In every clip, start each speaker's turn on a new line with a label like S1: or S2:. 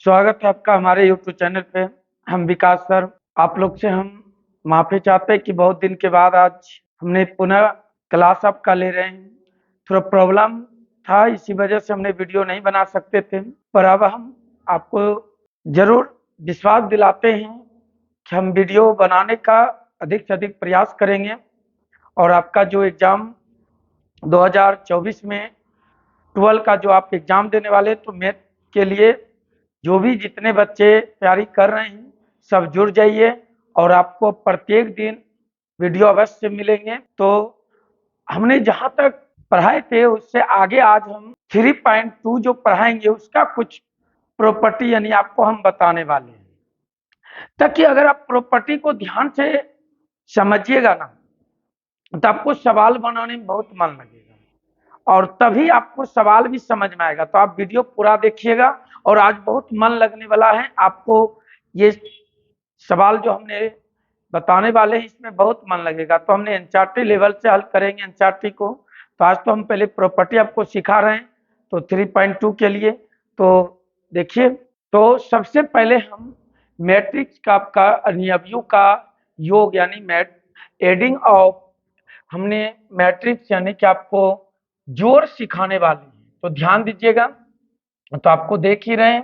S1: स्वागत है आपका हमारे यूट्यूब चैनल पे। हम विकास सर, आप लोग से हम माफ़ी चाहते हैं कि बहुत दिन के बाद आज हमने पुनः क्लास आपका ले रहे हैं। थोड़ा प्रॉब्लम था, इसी वजह से हमने वीडियो नहीं बना सकते थे, पर अब हम आपको ज़रूर विश्वास दिलाते हैं कि हम वीडियो बनाने का अधिक से अधिक प्रयास करेंगे और आपका जो एग्ज़ाम 2024 में 12 का जो आप एग्ज़ाम देने वाले, तो मैथ के लिए जो भी जितने बच्चे तैयारी कर रहे हैं सब जुड़ जाइए और आपको प्रत्येक दिन वीडियो अवश्य मिलेंगे। तो हमने जहाँ तक पढ़ाए थे उससे आगे आज हम 3.2 जो पढ़ाएंगे उसका कुछ प्रॉपर्टी यानी आपको हम बताने वाले हैं, ताकि अगर आप प्रॉपर्टी को ध्यान से समझिएगा ना तो आपको सवाल बनाने में बहुत मन लगेगा और तभी आपको सवाल भी समझ में आएगा। तो आप वीडियो पूरा देखिएगा और आज बहुत मन लगने वाला है आपको। ये सवाल जो हमने बताने वाले हैं इसमें बहुत मन लगेगा। तो हमने एनसीईआरटी लेवल से हल करेंगे एनसीईआरटी को। तो आज तो हम पहले प्रॉपर्टी आपको सिखा रहे हैं, तो 3.2 के लिए तो देखिए। तो सबसे पहले हम मैट्रिक्स का आपका अवयवों का योग यानी एडिंग ऑफ, हमने मैट्रिक्स यानी कि आपको जोड़ सिखाने वाले हैं, तो ध्यान दीजिएगा। तो आपको देख ही रहे हैं,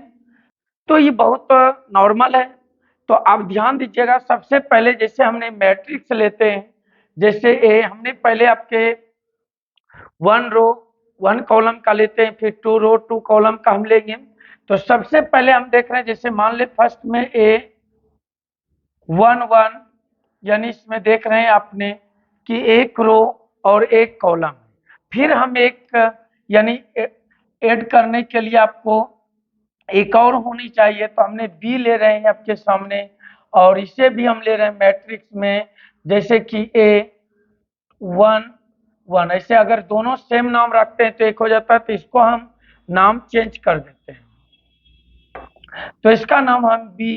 S1: तो ये बहुत नॉर्मल है। तो आप ध्यान दीजिएगा, सबसे पहले जैसे हमने मैट्रिक्स लेते हैं, जैसे ए हमने पहले आपके 1 रो 1 कॉलम का लेते हैं, फिर 2 रो 2 कॉलम का हम लेंगे। तो सबसे पहले हम देख रहे हैं, जैसे मान ले फर्स्ट में ए 1 1 यानी इसमें देख रहे हैं आपने कि एक रो और एक कॉलम। फिर हम एक यानी ऐड करने के लिए आपको एक और होनी चाहिए, तो हमने बी ले रहे हैं आपके सामने और इसे भी हम ले रहे हैं मैट्रिक्स में, जैसे कि ए 1 1। ऐसे अगर दोनों सेम नाम रखते हैं तो एक हो जाता है, तो इसको हम नाम चेंज कर देते हैं, तो इसका नाम हम बी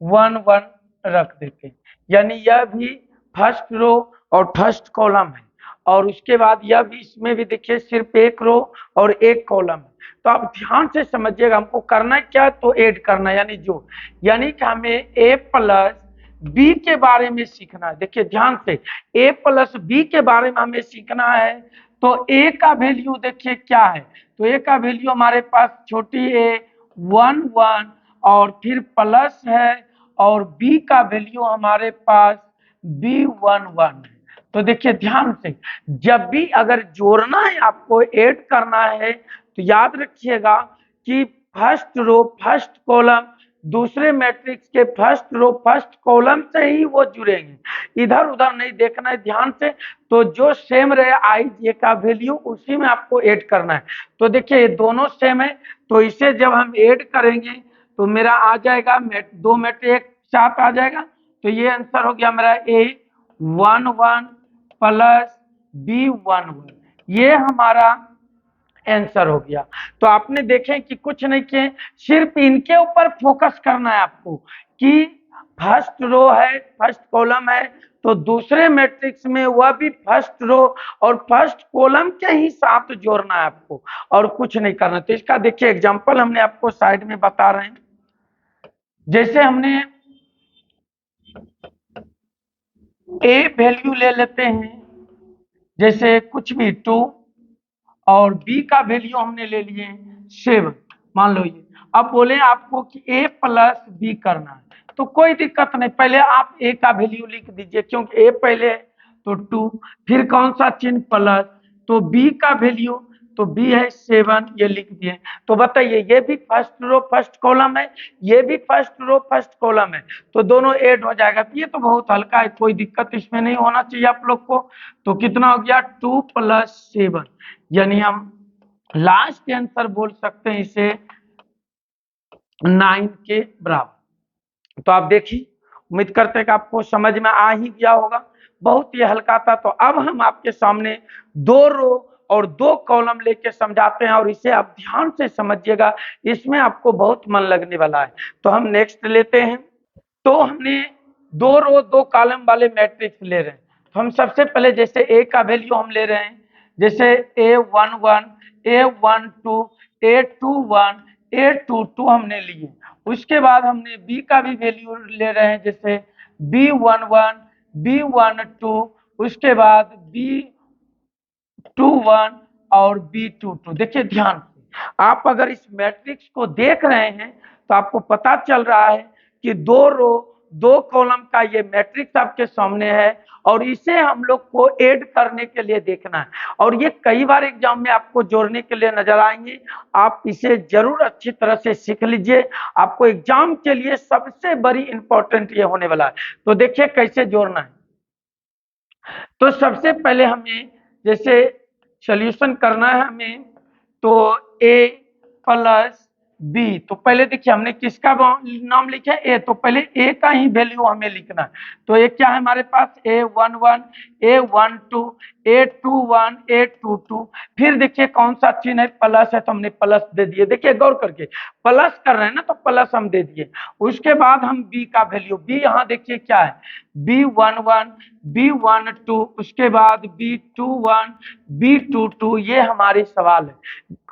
S1: 1 1 रख देते हैं। यानी यह भी फर्स्ट रो और फर्स्ट कॉलम है और उसके बाद यह भी, इसमें भी देखिए सिर्फ एक रो और एक कॉलम है। तो आप ध्यान से समझिएगा, हमको करना क्या है, तो ऐड करना यानी जो, यानी कि हमें ए प्लस बी के बारे में सीखना है। देखिए ध्यान से, ए प्लस बी के बारे में हमें सीखना है। तो ए का वैल्यू देखिए क्या है, तो ए का वैल्यू हमारे पास छोटी ए 1 1 और फिर प्लस है और बी का वैल्यू हमारे पास बी 1 1 है। तो देखिए ध्यान से, जब भी अगर जोड़ना है आपको, ऐड करना है, तो याद रखिएगा कि फर्स्ट रो फर्स्ट कॉलम दूसरे मैट्रिक्स के फर्स्ट रो फर्स्ट कॉलम से ही वो जुड़ेंगे, इधर उधर नहीं देखना है ध्यान से। तो जो सेम रहे आई जे का वैल्यू उसी में आपको ऐड करना है। तो देखिए ये दोनों सेम है, तो इसे जब हम ऐड करेंगे तो मेरा आ जाएगा दो मैट्रिक्स एक साथ आ जाएगा। तो ये आंसर हो गया मेरा ए 1 1 प्लस बी 1 1, ये हमारा आंसर हो गया। तो आपने देखें कि कुछ नहीं किए, सिर्फ इनके ऊपर फोकस करना है आपको कि फर्स्ट रो है फर्स्ट कॉलम है, तो दूसरे मैट्रिक्स में वह भी फर्स्ट रो और फर्स्ट कॉलम के ही साथ जोड़ना है आपको और कुछ नहीं करना। तो इसका देखिए एग्जांपल हमने आपको साइड में बता रहे हैं। जैसे हमने ए वैल्यू ले लेते हैं, जैसे कुछ भी 2 और बी का वैल्यू हमने ले लिए 7, मान लो ये। अब बोले आपको कि ए प्लस बी करना है, तो कोई दिक्कत नहीं, पहले आप ए का वैल्यू लिख दीजिए, क्योंकि ए पहले है तो 2, फिर कौन सा चिन्ह प्लस, तो बी का वैल्यू, तो बी है 7, ये लिख दिए। तो बताइए ये भी फर्स्ट रो फर्स्ट कॉलम है, ये भी फर्स्ट रो फर्स्ट कॉलम है, तो दोनों ऐड हो जाएगा। तो ये तो बहुत हल्का है, कोई दिक्कत इसमें नहीं होना चाहिए आप लोग को। तो कितना हो गया 2 + 7, यानी हम लास्ट आंसर बोल सकते हैं इसे 9 के बराबर। तो आप देखिए, उम्मीद करते हैं कि आपको समझ में आ ही गया होगा, बहुत ही हल्का था। तो अब हम आपके सामने 2 रो और 2 कॉलम लेके समझाते हैं और इसे आप ध्यान से समझिएगा, इसमें आपको बहुत मन लगने वाला है। तो हम नेक्स्ट लेते हैं। तो हमने 2 रो 2 कॉलम वाले मैट्रिक्स ले रहे हैं, तो हम सबसे पहले जैसे ए का वैल्यू हम ले रहे हैं, जैसे A 1 1 A 1 2 A 2 1 A22 हमने लिए। उसके बाद हमने B का भी वैल्यू ले रहे हैं, जैसे B11, B12, उसके बाद B21 और B22। देखिए ध्यान से, आप अगर इस मैट्रिक्स को देख रहे हैं तो आपको पता चल रहा है कि 2 रो 2 कॉलम का ये मैट्रिक्स आपके सामने है और इसे हम लोग को ऐड करने के लिए देखना है। और ये कई बार एग्जाम में आपको जोड़ने के लिए नजर आएंगे। आप इसे जरूर अच्छी तरह से सीख लीजिए, आपको एग्जाम के लिए सबसे बड़ी इंपॉर्टेंट ये होने वाला है। तो देखिए कैसे जोड़ना है। तो सबसे पहले हमें जैसे सॉल्यूशन करना है हमें, तो a प्लस बी, तो पहले देखिए हमने किसका नाम लिखा है, a, तो पहले a का ही वैल्यू हमें लिखना है। तो ये क्या है हमारे पास, a11, a12, a21, a22। फिर देखिए कौन सा चिन्ह है, प्लस है, तो हमने प्लस दे दिए। देखिए गौर करके प्लस कर रहे हैं ना, तो प्लस हम दे दिए। उसके बाद हम b का वैल्यू, b यहाँ देखिए क्या है, B11, B12, उसके बाद B21, B22। ये हमारी सवाल है,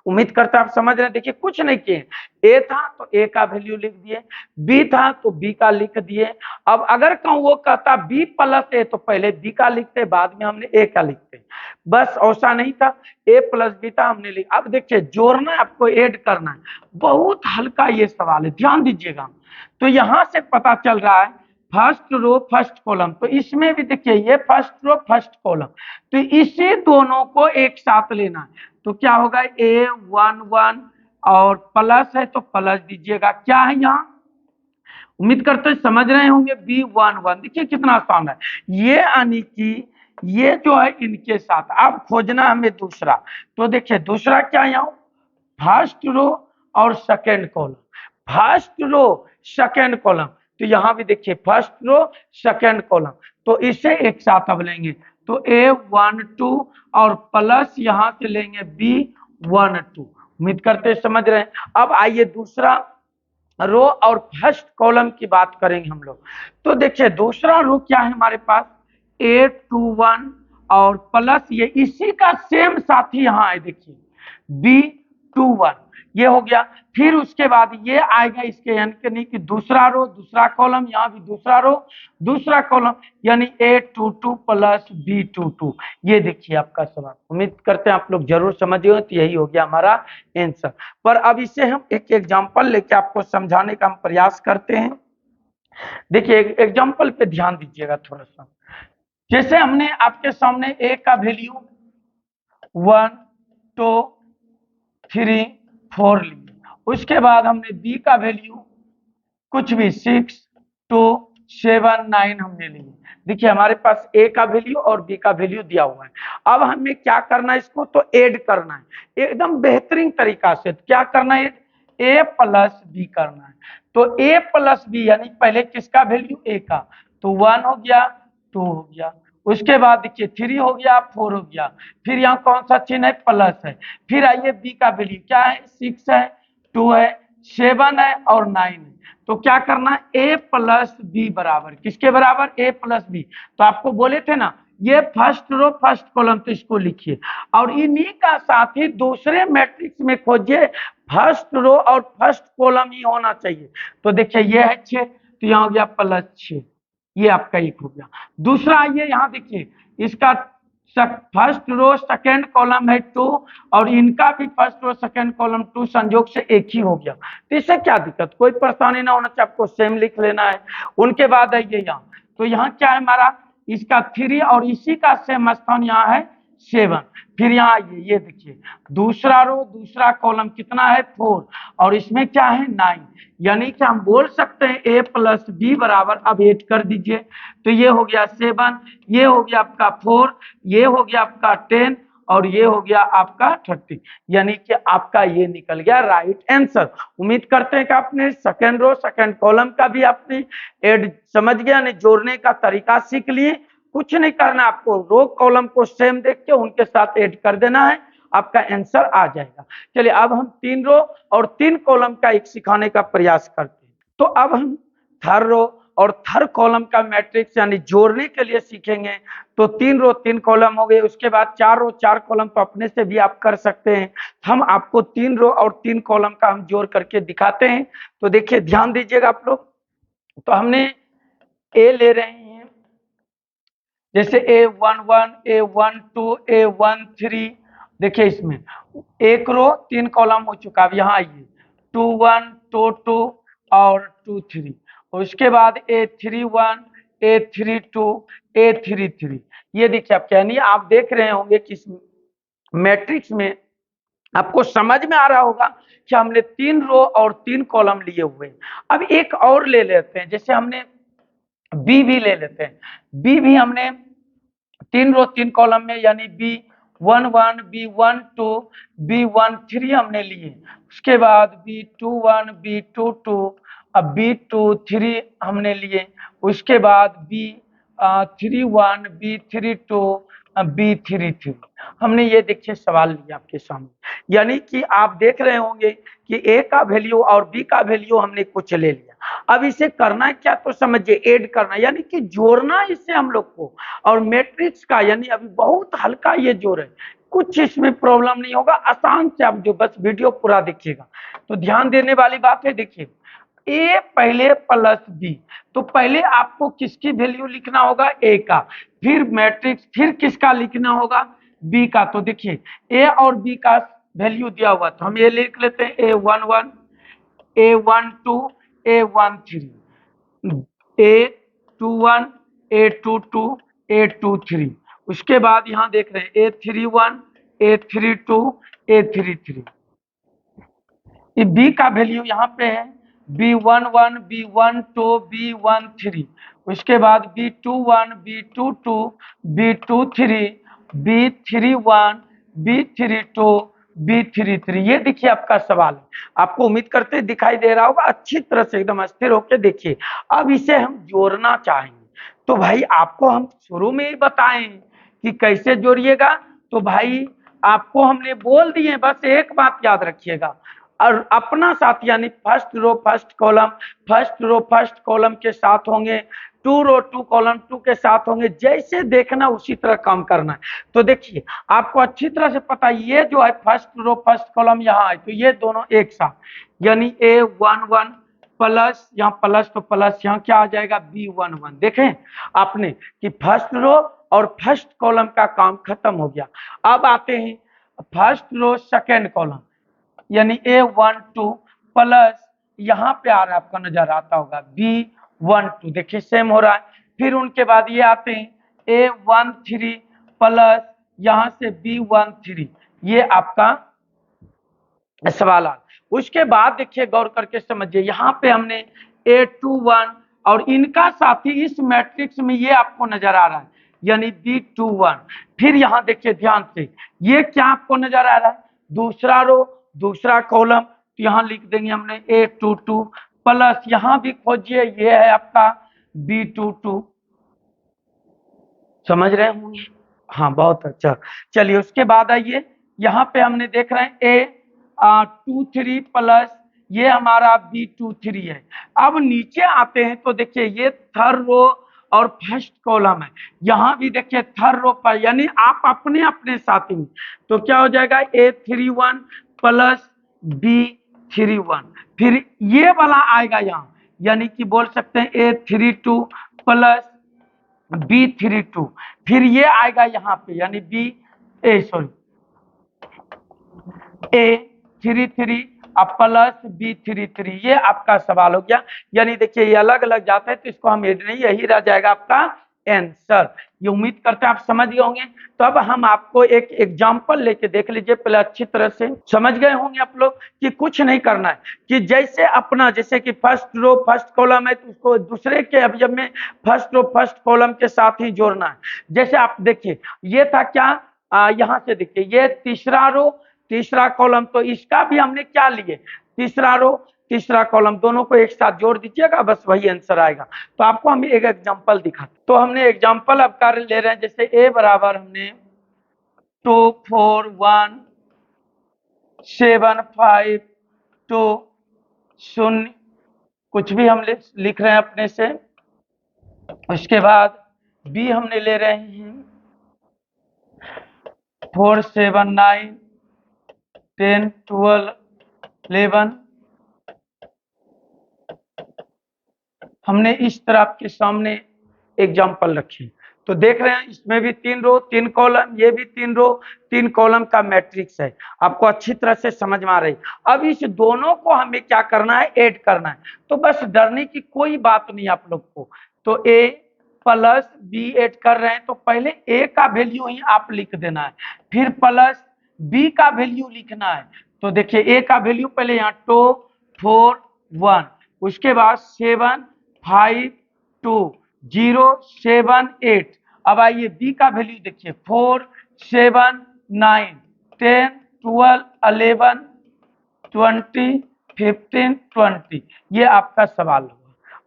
S1: उम्मीद करता आप समझ रहे हैं। देखिए कुछ नहीं किए, ए था तो ए का वैल्यू लिख दिए, बी था तो बी का लिख दिए। अब अगर कहूँ वो कहता बी प्लस ए, तो पहले बी का लिखते, बाद में हमने ए का लिखते। बस ऐसा नहीं था, ए प्लस बी था हमने लिखा। अब देखिए जोड़ना है, आपको ऐड करना है, बहुत हल्का ये सवाल है, ध्यान दीजिएगा। तो यहां से पता चल रहा है फर्स्ट रो फर्स्ट कॉलम, तो इसमें भी देखिए ये फर्स्ट रो फर्स्ट कॉलम, तो इसी दोनों को एक साथ लेना है। तो क्या होगा, A11 और प्लस है तो प्लस दीजिएगा। क्या है यहाँ, उम्मीद करते समझ रहे होंगे, B11। देखिए कितना आसान है ये, यानी कि ये जो है इनके साथ अब खोजना हमें दूसरा। तो देखिए दूसरा क्या यहाँ, फर्स्ट रो और second column, first row second column. तो यहाँ भी देखिए फर्स्ट रो सेकेंड कॉलम, तो इसे एक साथ अब लेंगे। तो A12 और प्लस यहाँ से लेंगे B12। उम्मीद करते समझ रहे हैं। अब आइए दूसरा रो और फर्स्ट कॉलम की बात करेंगे हम लोग। तो देखिए दूसरा रो क्या है हमारे पास, A21 और प्लस ये इसी का सेम साथी यहाँ है, देखिए B21, ये हो गया। फिर उसके बाद ये आएगा इसके, यानी कि दूसरा रो दूसरा कॉलम, यहाँ भी दूसरा रो दूसरा कॉलम, यानी A22 प्लस B22। ये देखिए आपका सवाल, उम्मीद करते हैं आप लोग जरूर समझिए। तो यही हो गया हमारा आंसर। पर अब इसे हम एक एग्जांपल लेके आपको समझाने का हम प्रयास करते हैं। देखिए एग्जांपल पे ध्यान दीजिएगा थोड़ा सा। जैसे हमने आपके सामने ए का वैल्यू 1, 2, 3, 4 ली, उसके बाद हमने बी का वैल्यू कुछ भी 6, 2, 7, 9 हमने लिए। देखिए हमारे पास ए का वैल्यू और बी का वैल्यू दिया हुआ है। अब हमें क्या करना है, इसको तो ऐड करना है एकदम बेहतरीन तरीका से। क्या करना है, ए प्लस बी करना है। तो ए प्लस बी यानी पहले किसका वैल्यू, ए का, तो 1 हो गया, 2 हो गया, उसके बाद देखिए 3 हो गया, 4 हो गया, फिर यहाँ कौन सा चिन्ह है, प्लस है। फिर आइए बी का वैल्यू क्या है, 6 है, 2 है, 7 है और 9 है। तो क्या करना है, ए प्लस बी बराबर किसके बराबर, ए प्लस बी। तो आपको बोले थे ना ये फर्स्ट रो फर्स्ट कॉलम, तो इसको लिखिए और इन्हीं का साथ ही दूसरे मैट्रिक्स में खोजिए फर्स्ट रो और फर्स्ट कॉलम ही होना चाहिए। तो देखिए ये है 6, तो यहाँ हो गया प्लस 6, ये आपका एक हो गया। दूसरा आइए यहाँ देखिए, इसका फर्स्ट रो सेकेंड कॉलम है 2 और इनका भी फर्स्ट रो सेकेंड कॉलम 2, संयोग से एक ही हो गया। तो इससे क्या दिक्कत, कोई परेशानी ना होना चाहिए, आपको सेम लिख लेना है। उनके बाद आइए यहाँ, तो यहाँ क्या है हमारा, इसका 3 और इसी का सेम स्थान यहाँ है 7। फिर यहाँ आइए, ये देखिए दूसरा रो दूसरा कॉलम कितना है 4 और इसमें क्या है 9, यानी कि हम बोल सकते हैं ए प्लस बी बराबर, अब ऐड कर दीजिए। तो ये हो गया 7, ये हो गया आपका 4, ये हो गया आपका 10 और ये हो गया आपका 30, यानी कि आपका ये निकल गया राइट आंसर। उम्मीद करते हैं कि आपने सेकेंड रो सेकेंड कॉलम का भी आपने ऐड समझ गया, यानी जोड़ने का तरीका सीख लिए। कुछ नहीं करना, आपको रो कॉलम को सेम देख के उनके साथ ऐड कर देना है, आपका आंसर आ जाएगा। चलिए अब हम 3 रो और 3 कॉलम का एक सिखाने का प्रयास करते हैं। तो अब हम थर्ड रो और थर्ड कॉलम का मैट्रिक्स यानी जोड़ने के लिए सीखेंगे। तो 3 रो 3 कॉलम हो गए, उसके बाद 4 रो 4 कॉलम तो अपने से भी आप कर सकते हैं। हम आपको 3 रो और 3 कॉलम का हम जोड़ करके दिखाते हैं। तो देखिए ध्यान दीजिएगा आप लोग। तो हमने ए ले रहे हैं, जैसे A11, A12, A13। देखिए इसमें एक रो 3 कॉलम हो चुका। अब यहाँ आइए 21, 22 और 23। उसके बाद A31, A32, A33। ये देखिए आप यानी आप देख रहे होंगे कि इस मैट्रिक्स में आपको समझ में आ रहा होगा कि हमने 3 रो और 3 कॉलम लिए हुए हैं। अब एक और ले लेते हैं, जैसे हमने बी भी ले लेते हैं। बी भी हमने 3 रो 3 कॉलम में यानी B11, B12, B13 हमने लिए। उसके बाद B21, B22, अब B23 हमने लिए। उसके बाद B31, B32, B33 हमने ये देखिए सवाल लिया आपके सामने। यानी कि आप देख रहे होंगे कि ए का वैल्यू और बी का वैल्यू हमने कुछ ले लिया। अब इसे करना है क्या, तो समझिए ऐड करना यानी कि जोड़ना इसे हम लोग को। और मैट्रिक्स का यानी अभी बहुत हल्का ये जोड़ है, कुछ इसमें प्रॉब्लम नहीं होगा, आसान से आप जो बस वीडियो पूरा देखिएगा। तो ध्यान देने वाली बात है, देखिए ए पहले प्लस बी, तो पहले आपको किसकी वैल्यू लिखना होगा, ए का, फिर मैट्रिक्स, फिर किसका लिखना होगा, बी का। तो देखिए ए और बी का वैल्यू दिया हुआ, तो हम ये लिख लेते हैं A11, A12, A13, A21, A22, A23। उसके बाद यहाँ देख रहे हैं A31, A32, A33। ये बी का वैल्यू यहाँ पे है B11, B12, B13। उसके बाद B21, B22, B23, B31, B32, B33। ये देखिए आपका सवाल है, आपको उम्मीद करते दिखाई दे रहा होगा। अच्छी तरह से एकदम स्थिर होकर देखिए। अब इसे हम जोड़ना चाहेंगे, तो भाई आपको हम शुरू में ही बताएं कि कैसे जोड़िएगा। तो भाई आपको हमने बोल दिए, बस एक बात याद रखिएगा। और अपना साथ यानी first row first column, first row first column के साथ होंगे, 2 रो 2 कॉलम 2 के साथ होंगे। जैसे देखना उसी तरह काम करना है। तो देखिए आपको अच्छी तरह से पता है, ये जो है फर्स्ट रो फर्स्ट कॉलम यहाँ है, तो ये दोनों एक साथ यानी A11 प्लस, यहाँ प्लस तो प्लस, यहाँ क्या आ जाएगा B11। देखें आपने कि फर्स्ट रो और फर्स्ट कॉलम का काम खत्म हो गया। अब आते हैं फर्स्ट रो सेकेंड कॉलम यानी A12 प्लस, यहाँ पे आ रहा है आपका नजर आता होगा B12। देखिए सेम हो रहा है। फिर उनके बाद ये आते हैं A13 प्लस, यहाँ से B13। ये आपका सवाल आ। उसके बाद देखिए गौर करके समझिए, यहाँ पे हमने A21 और इनका साथी इस मैट्रिक्स में ये आपको नजर आ रहा है यानी B21। फिर यहाँ देखिए ध्यान से, ये क्या आपको नजर आ रहा है, दूसरा रो दूसरा कॉलम, तो यहाँ लिख देंगे हमने A22 प्लस, यहाँ भी खोजिए, ये है आपका B22। समझ रहे होंगे, हाँ बहुत अच्छा। चलिए उसके बाद आइए, यहाँ पे हमने देख रहे हैं A23 प्लस, ये हमारा B23 है। अब नीचे आते हैं तो देखिए ये थर्ड रो और फर्स्ट कॉलम है, यहाँ भी देखिए थर्ड रो पर, यानी आप अपने अपने साथी में। तो क्या हो जाएगा A31 प्लस B31। फिर ये वाला आएगा यहाँ, यानी कि बोल सकते हैं A32 प्लस B32। फिर ये आएगा यहाँ पे यानी A33 अब प्लस B33। ये आपका सवाल हो गया। यानी देखिए ये अलग अलग जाता है तो इसको हम ऐड नहीं, यही रह जाएगा आपका आंसर। ये उम्मीद करते हैं आप समझ गए होंगे। तो अब हम आपको एक एग्जांपल लेके देख लीजिए, पहले अच्छी तरह से समझ गए होंगे आप लोग कि कुछ नहीं करना है, कि जैसे अपना जैसे कि फर्स्ट रो फर्स्ट कॉलम है तो उसको दूसरे के अवयव में फर्स्ट रो फर्स्ट कॉलम के साथ ही जोड़ना है। जैसे आप देखिए ये था क्या, यहाँ से देखिए ये तीसरा रो तीसरा कॉलम, तो इसका भी हमने क्या लिए, तीसरा रो तीसरा कॉलम, दोनों को एक साथ जोड़ दीजिएगा, बस वही आंसर आएगा। तो आपको हम एक एग्जांपल दिखाते, तो हमने एग्जांपल अब कार्य ले रहे हैं। जैसे A बराबर हमने 2 4 1 7 5 2 0 कुछ भी हम लिख रहे हैं अपने से, उसके बाद बी हमने ले रहे हैं 4 7 9 10 12 11। हमने इस तरह आपके सामने एग्जाम्पल रखी, तो देख रहे हैं इसमें भी 3 रो 3 कॉलम, ये भी 3 रो 3 कॉलम का मैट्रिक्स है। आपको अच्छी तरह से समझ में आ रही। अब इस दोनों को हमें क्या करना है, ऐड करना है। तो बस डरने की कोई बात नहीं आप लोग को। तो ए प्लस बी ऐड कर रहे हैं, तो पहले ए का वैल्यू ही आप लिख देना है, फिर प्लस बी का वैल्यू लिखना है। तो देखिए ए का वैल्यू पहले यहाँ 2 4 1, उसके बाद 7 5 2 0 7 8। अब आइए बी का वैल्यू देखिए 4 7 9 10 12 11 20 15 20। ये आपका सवाल होगा।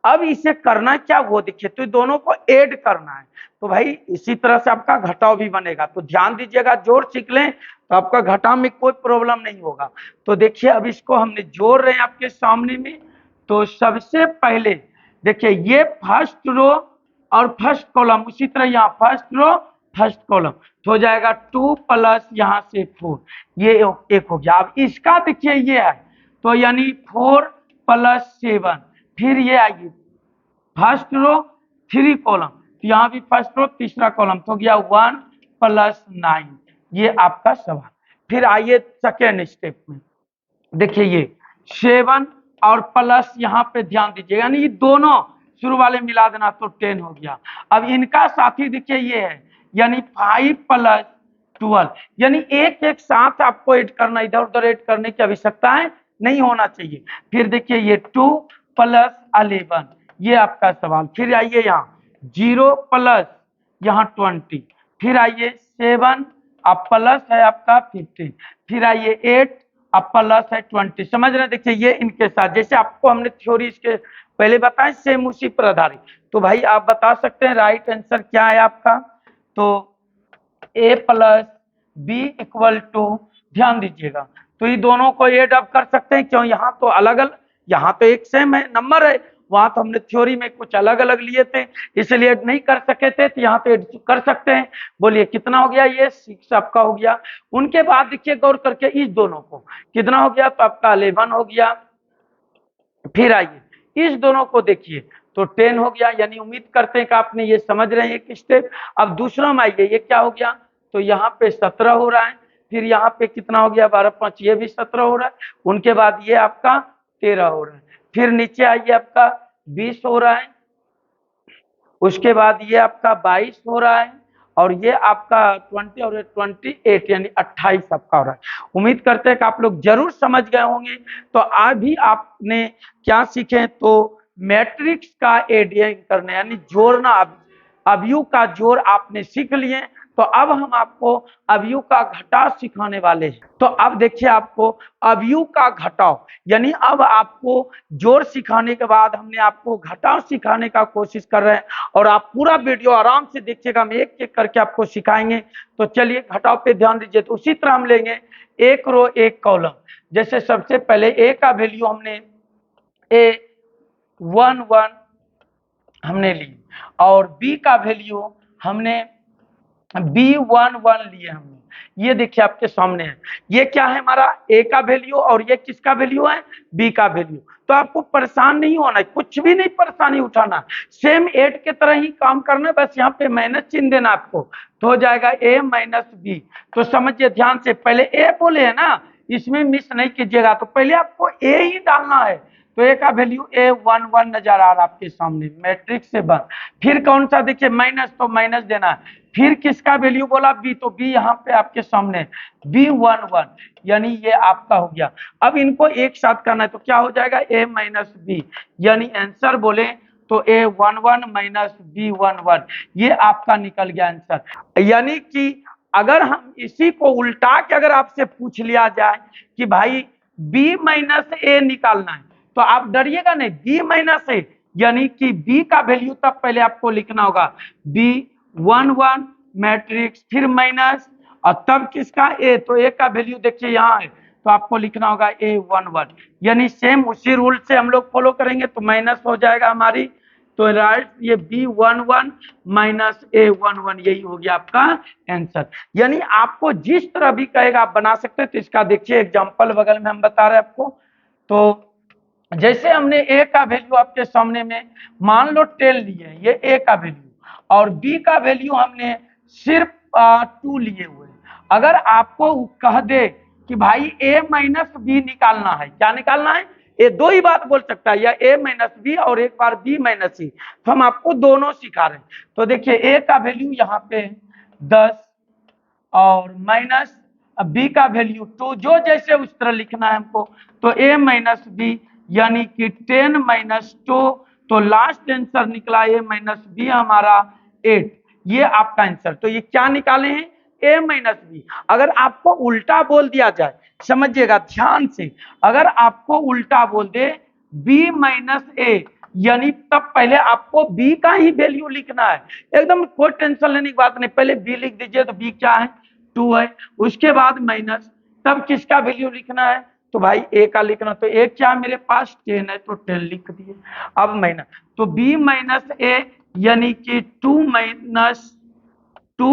S1: अब इसे करना क्या वो देखिए, तो दोनों को ऐड करना है। तो भाई इसी तरह से आपका घटाव भी बनेगा। तो ध्यान दीजिएगा, जोड़ सीख लें तो आपका घटाव में कोई प्रॉब्लम नहीं होगा। तो देखिए अब इसको हमने जोड़ रहे हैं आपके सामने में। तो सबसे पहले देखिए ये फर्स्ट रो और फर्स्ट कॉलम, उसी तरह यहाँ फर्स्ट रो फर्स्ट कॉलम, तो हो जाएगा 2 प्लस यहाँ से 4, ये एक हो गया। अब इसका देखिए ये है, तो यानी 4 प्लस 7, फिर ये आइए फर्स्ट रो 3 कॉलम, तो यहाँ भी फर्स्ट रो तीसरा कॉलम, तो हो गया 1 प्लस 9। ये आपका सवाल। फिर आइए सेकेंड स्टेप में, देखिए ये 7 और प्लस यहाँ पे ध्यान दीजिए, यानी ये दोनों शुरू वाले मिला देना तो 10 हो गया। अब इनका साथी देखिए ये है, यानी 5 प्लस 12, यानी एक एक साथ आपको ऐड करना, इधर उधर ऐड करने की आवश्यकता है नहीं होना चाहिए। फिर देखिए ये 2 प्लस 11, ये आपका सवाल। फिर आइए यहाँ 0 प्लस यहाँ 20, फिर आइए 7 अब प्लस है आपका 15, फिर आइए 8 अब प्लस है 20। समझ रहे हैं, देखिए ये इनके साथ जैसे आपको हमने थ्योरी इसके पहले बताया, सेम उसी पर आधारित। तो भाई आप बता सकते हैं राइट आंसर क्या है आपका। तो ए प्लस बी इक्वल टू, ध्यान दीजिएगा, तो ये दोनों को ऐड अप कर सकते हैं, क्यों यहाँ तो अलग अलग, यहाँ तो एक सेम है नंबर है, वहां तो हमने थ्योरी में कुछ अलग अलग लिए थे इसलिए ऐड नहीं कर सके थे, तो यहाँ तो ऐड कर सकते हैं। बोलिए कितना हो गया, ये 6 आपका हो गया। उनके बाद देखिए गौर करके इस दोनों को कितना हो गया, तो आपका 11 हो गया। फिर आइए इस दोनों को देखिए तो 10 हो गया, यानी उम्मीद करते हैं कि आपने ये समझ रहे हैं एक स्टेप। अब दूसरा में आइए, ये क्या हो गया, तो यहाँ पे 17 हो रहा है, फिर यहाँ पे कितना हो गया 12 5, ये भी 17 हो रहा है। उनके बाद ये आपका 13 हो रहा है, फिर नीचे आइए आपका 20 हो रहा है, उसके बाद ये आपका 22 हो रहा है, और ये आपका 20 और 28 यानी 28 आपका हो रहा है। उम्मीद करते हैं कि आप लोग जरूर समझ गए होंगे। तो आज भी आपने क्या सीखे, तो मैट्रिक्स का एडिंग करना यानी जोड़ना, अवयव का जोड़ आपने सीख लिए। तो अब हम आपको अवयव का घटाव सिखाने वाले हैं। तो अब देखिए आपको अवयव का घटाव, यानी अब आपको जोड़ सिखाने के बाद हमने आपको घटाव सिखाने का कोशिश कर रहे हैं, और आप पूरा वीडियो आराम से देखिएगा, हम एक एक करके आपको सिखाएंगे। तो चलिए घटाव पे ध्यान दीजिए। तो उसी तरह हम लेंगे एक रो एक कॉलम। जैसे सबसे पहले ए का वैल्यू हमने A11 हमने ली, और बी का वैल्यू हमने B11 लिए हमने। ये देखिए आपके सामने है, ये क्या है हमारा ए का वैल्यू, और ये किसका वैल्यू है, बी का वैल्यू। तो आपको परेशान नहीं होना है, कुछ भी नहीं परेशानी उठाना, सेम एड के तरह ही काम करना है, बस यहाँ पे माइनस चिन्ह देना आपको, तो हो जाएगा ए माइनस बी। तो समझिए ध्यान से, पहले ए बोले है ना, इसमें मिस नहीं कीजिएगा, तो पहले आपको ए ही डालना है। तो ए का वैल्यू A11 नजर आ रहा है आपके सामने, मैट्रिक्स से बन। फिर कौन सा देखिए माइनस, तो माइनस देना है। फिर किसका वैल्यू बोला, बी, तो बी यहाँ पे आपके सामने B11, यानी ये आपका हो गया। अब इनको एक साथ करना है, तो क्या हो जाएगा A माइनस बी, यानी आंसर बोले तो A11 माइनस B11, ये आपका निकल गया आंसर। यानी कि अगर हम इसी को उल्टा के अगर आपसे पूछ लिया जाए कि भाई B माइनस ए निकालना है, तो आप डरिएगा नहीं, B माइनस ए, यानी कि B का वैल्यू तब पहले आपको लिखना होगा B11 मैट्रिक्स, फिर माइनस, और तब किसका ए, तो ए का वैल्यू देखिए यहाँ है, तो आपको लिखना होगा A11, यानी सेम उसी रूल से हम लोग फॉलो करेंगे। तो माइनस हो जाएगा हमारी तो राइट ये B11 माइनस A11 यही हो गया आपका आंसर। यानी आपको जिस तरह भी कहेगा आप बना सकते हैं। तो इसका देखिए एग्जांपल बगल में हम बता रहे हैं आपको। तो जैसे हमने ए का वैल्यू आपके सामने में मान लो 10 लिए, ये ए का वैल्यू, और बी का वैल्यू हमने सिर्फ 2 लिए हुए हैं। अगर आपको कह दे कि भाई ए माइनस बी निकालना है, क्या निकालना है, ये दो ही बात बोल सकता है, या ए माइनस बी और एक बार बी माइनस सी। तो हम आपको दोनों सिखा रहे हैं। तो देखिए ए का वैल्यू यहाँ पे 10 और माइनस बी का वैल्यू 2, जो जैसे उस तरह लिखना है हमको। तो ए माइनस बी यानी कि 10 माइनस 2, तो लास्ट आंसर निकला ए माइनस बी हमारा 8। ये आपका आंसर। तो ये क्या निकाले हैं, ए माइनस बी। अगर आपको उल्टा बोल दिया जाए, समझिएगा ध्यान से, अगर आपको उल्टा बोल दे बी माइनस ए, यानी तब पहले आपको बी का ही वैल्यू लिखना है। एकदम कोई टेंशन लेने की बात नहीं, पहले बी लिख दीजिए। तो बी क्या है, 2 है, उसके बाद माइनस, तब किसका वैल्यू लिखना है, तो भाई ए का लिखना। तो ए क्या मेरे पास 10 है, तो 10 लिख दिए। अब माइनस, तो बी माइनस ए यानी कि 2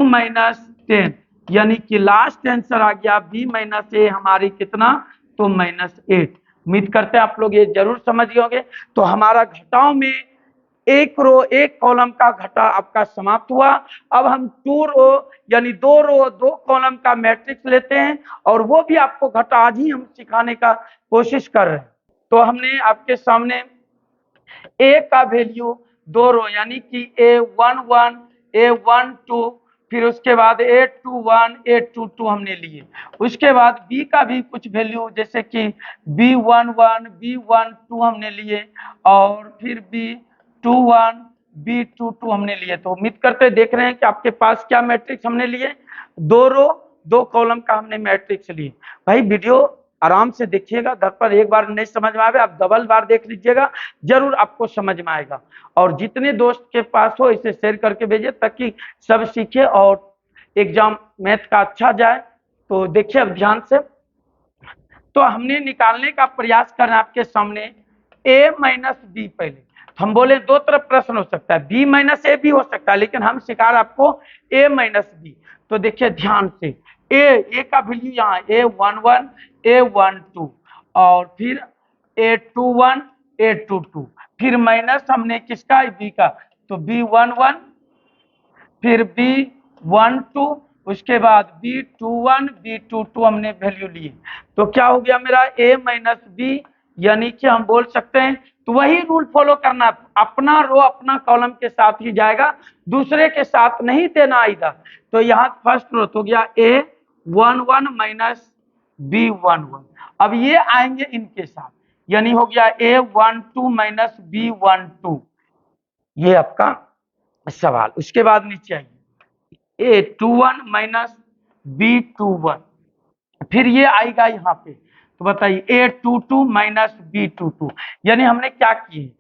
S1: माइनस 10, यानी कि लास्ट आंसर आ गया बी माइनस ए हमारी कितना, तो -8। उम्मीद करते हैं आप लोग ये जरूर समझ गए होंगे। तो हमारा घटाव में एक रो एक कॉलम का घटा आपका समाप्त हुआ। अब हम 2 रो यानी 2 रो 2 कॉलम का मैट्रिक्स लेते हैं, और वो भी आपको घटा आज ही हम सिखाने का कोशिश कर रहे हैं। तो हमने आपके सामने ए का वैल्यू 2 रो यानी कि A11 A12, फिर उसके बाद A21 A22 हमने लिए। उसके बाद बी का भी कुछ वैल्यू जैसे कि B11 B12 हमने लिए, और फिर B21 B22 हमने लिए। तो उम्मीद करते देख रहे हैं कि आपके पास क्या मैट्रिक्स हमने लिए, 2 रो 2 कॉलम का हमने मैट्रिक्स लिए। भाई वीडियो आराम से देखिएगा, घर पर एक बार नहीं समझ में आवे आप डबल बार देख लीजिएगा, जरूर आपको समझ में आएगा। और जितने दोस्त के पास हो इसे शेयर करके भेजिए ताकि सब सीखे और एग्जाम मैथ का अच्छा जाए। तो देखिए अब ध्यान से, तो हमने निकालने का प्रयास करना आपके सामने a माइनस बी। पहले हम बोले दो तरफ प्रश्न हो सकता है, b माइनस ए भी हो सकता है, लेकिन हम सिखा रहे आपको a माइनस बी। तो देखिए ध्यान से, ए का वैल्यू यहाँ A11 A12, और फिर A21 A22, फिर माइनस हमने किसका, बी का, तो B11, फिर B12, उसके बाद B21 B22 हमने वैल्यू लिए। तो क्या हो गया मेरा a माइनस बी, यानी कि हम बोल सकते हैं, तो वही रूल फॉलो करना, अपना रो अपना कॉलम के साथ ही जाएगा, दूसरे के साथ नहीं देना इधर। तो यहाँ फर्स्ट रो तो गया A11 माइनस B11। अब ये आएंगे इनके साथ, यानी हो गया A12 माइनस B12। ये आपका सवाल। उसके बाद नीचे आइए A21 माइनस B21, फिर ये आएगा यहाँ पे। तो बताइए A22 माइनस B22, यानी हमने क्या किए,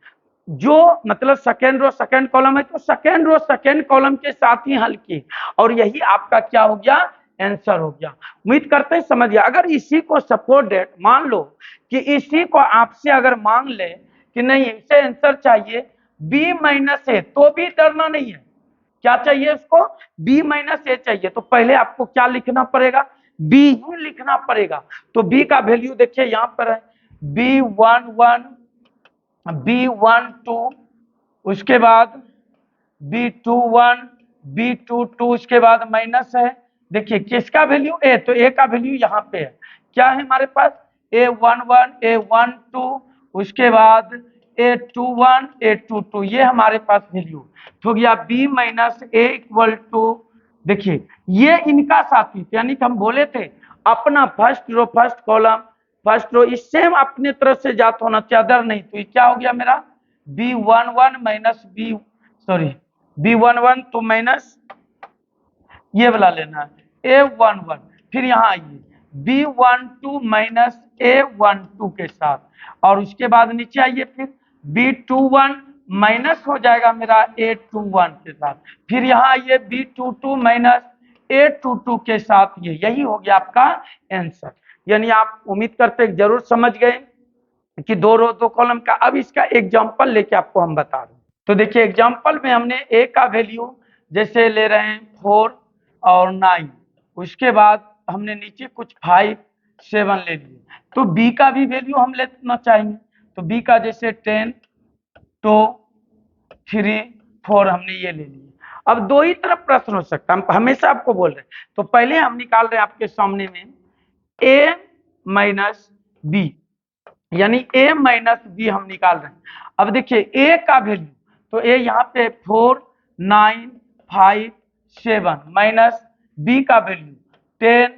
S1: जो मतलब सेकेंड रो सेकेंड कॉलम है तो सेकेंड रो सेकेंड कॉलम के साथ ही हल किए, और यही आपका क्या हो गया, आंसर हो गया। उम्मीद करते हैं समझ गया। अगर इसी को सपोर्टेड मान लो कि इसी को आपसे अगर मांग ले कि नहीं इसे आंसर चाहिए बी माइनस ए, तो भी डरना नहीं है। क्या चाहिए उसको, बी माइनस ए चाहिए, तो पहले आपको क्या लिखना पड़ेगा, बी ही लिखना पड़ेगा। तो बी का वैल्यू देखिए यहाँ पर है B11 B12, उसके बाद B21 B22, उसके बाद माइनस है। देखिए किसका वैल्यू ए, तो ए का वैल्यू यहाँ पे है, क्या है हमारे पास A11 A12, उसके बाद A21 A22, ये हमारे पास वैल्यू तो गया B minus A equal to, देखिए ये इनका साथी, यानी कि हम बोले थे अपना first row first column first row इससे हम अपने तरफ से जाता होना चाहिए, अदर नहीं। तो ये क्या हो गया मेरा B11 माइनस B11, तो माइनस ये वाला लेना है A11, फिर यहाँ आइए B12 माइनस A12 के साथ, और उसके बाद नीचे आइए फिर B21 माइनस हो जाएगा मेरा A21 के साथ, फिर यहाँ आइए B22 माइनस A22 के साथ, ये यही हो गया आपका आंसर। यानी आप उम्मीद करते हैं जरूर समझ गए कि 2 रो 2 कॉलम का। अब इसका एग्जांपल लेके आपको हम बता रहे हैं। तो देखिए एग्जाम्पल में हमने ए का वैल्यू जैसे ले रहे हैं 4 और 9, उसके बाद हमने नीचे कुछ 5 7 ले लिए, तो बी का भी वैल्यू हम लेना चाहेंगे, तो बी का जैसे 10 2 3 4 हमने ये ले लिए। अब दो ही तरफ प्रश्न हो सकता है, हम हमेशा आपको बोल रहे हैं, तो पहले हम निकाल रहे हैं आपके सामने में a माइनस बी, यानी a माइनस बी हम निकाल रहे हैं। अब देखिए a का वैल्यू, तो a यहाँ पे 4 9 5 7 माइनस b का वैल्यू 10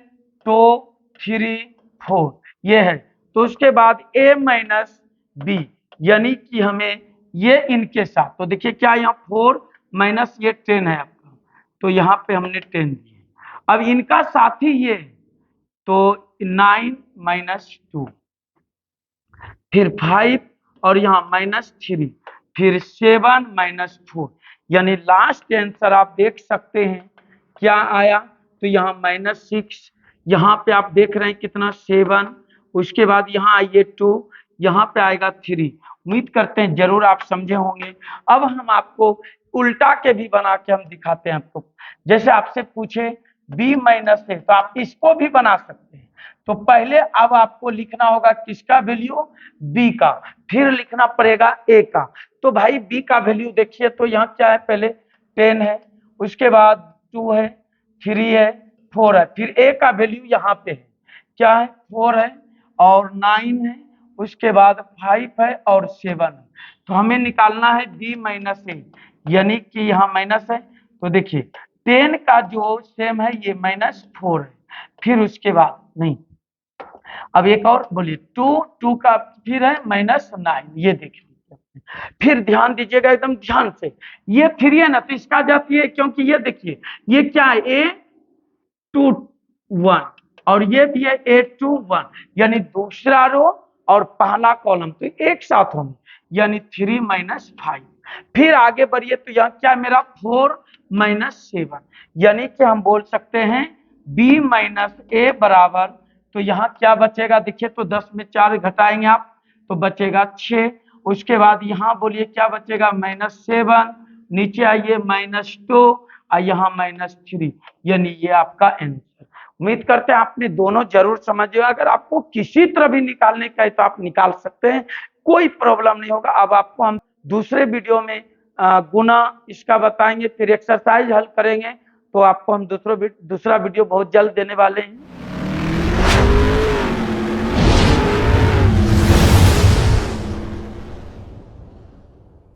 S1: 2 3 4 ये है, तो उसके बाद a माइनस बी, यानी कि हमें ये इनके साथ, तो देखिए क्या यहाँ 4 माइनस ये 10 है आपका, तो यहाँ पे हमने 10 दिए। अब इनका साथी ये, तो 9 माइनस 2, फिर 5 और यहाँ माइनस 3, फिर 7 माइनस 4, यानी लास्ट आंसर आप देख सकते हैं क्या आया, तो यहाँ माइनस 6, यहाँ पे आप देख रहे हैं कितना 7, उसके बाद यहाँ आइए 2, यहाँ पे आएगा 3। उम्मीद करते हैं जरूर आप समझे होंगे। अब हम आपको उल्टा के भी बना के हम दिखाते हैं आपको, जैसे आपसे पूछे b माइनस ए, तो आप इसको भी बना सकते हैं। तो पहले अब आपको लिखना होगा किसका वैल्यू, b का, फिर लिखना पड़ेगा a का। तो भाई b का वैल्यू देखिए, तो यहाँ क्या है, पहले 10 है, उसके बाद 2 है, 3 है, 4 है, फिर a का वैल्यू यहाँ पे है, क्या है 4 है और 9 है, उसके बाद 5 है और 7 है। तो हमें निकालना है b माइनस ए, यानी कि यहाँ माइनस है, तो देखिए 10 का जो सेम है ये -4 है, फिर उसके बाद नहीं, अब एक और बोलिए 2 का फिर है -9, ये देख लीजिए, फिर ध्यान दीजिएगा एकदम ध्यान से, ये 3 है ना, तो इसका जाती है, क्योंकि ये देखिए ये क्या है A21 और ये भी है A21, यानी दूसरा रो और पहला कॉलम तो एक साथ होंगे, यानी 3 माइनस 5। फिर आगे बढ़िए, तो यहाँ क्या मेरा 4 माइनस 7, यानी कि हम बोल सकते हैं b माइनस ए बराबर, तो यहाँ क्या बचेगा, देखिए तो 10 में 4 घटाएंगे आप तो बचेगा 6, उसके बाद यहाँ बोलिए क्या बचेगा -7, नीचे आइए -2 और यहाँ -3, यानी ये आपका आंसर। उम्मीद करते हैं आपने दोनों जरूर समझे। अगर आपको किसी तरह भी निकालने का है तो आप निकाल सकते हैं, कोई प्रॉब्लम नहीं होगा। अब आपको हम दूसरे वीडियो में गुना इसका बताएंगे, फिर एक्सरसाइज हल करेंगे, तो आपको हम दूसरा वीडियो बहुत जल्द देने वाले हैं।